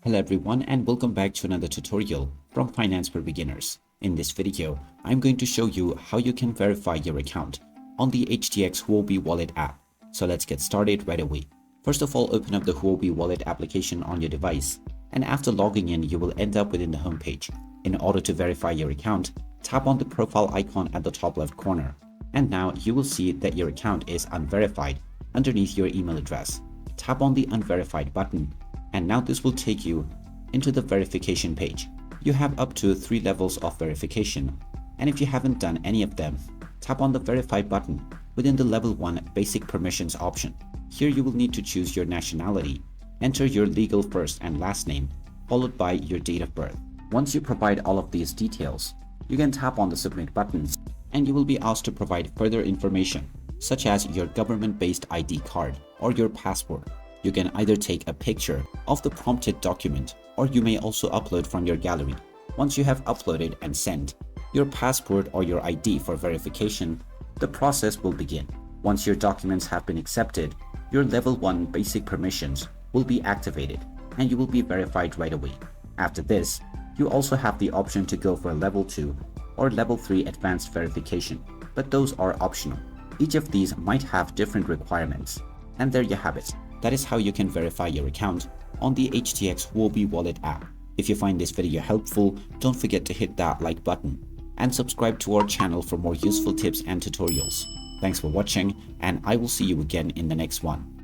Hello everyone and welcome back to another tutorial from Finance for Beginners. In this video, I'm going to show you how you can verify your account on the HTX Huobi Wallet app. So let's get started right away. First of all, open up the Huobi Wallet application on your device, and after logging in, you will end up within the home page. In order to verify your account, tap on the profile icon at the top left corner, and now you will see that your account is unverified underneath your email address. Tap on the unverified button, and now this will take you into the verification page. You have up to 3 levels of verification, and if you haven't done any of them, tap on the verify button within the level 1 basic permissions option. Here you will need to choose your nationality, enter your legal first and last name, followed by your date of birth. Once you provide all of these details, you can tap on the submit buttons, and you will be asked to provide further information, such as your government-based ID card or your passport. You can either take a picture of the prompted document, or you may also upload from your gallery. Once you have uploaded and sent your passport or your ID for verification, the process will begin. Once your documents have been accepted, your level 1 basic permissions will be activated and you will be verified right away. After this, you also have the option to go for level 2 or level 3 advanced verification, but those are optional. Each of these might have different requirements. And there you have it. That is how you can verify your account on the HTX Huobi Wallet app. If you find this video helpful, don't forget to hit that like button and subscribe to our channel for more useful tips and tutorials. Thanks for watching, and I will see you again in the next one.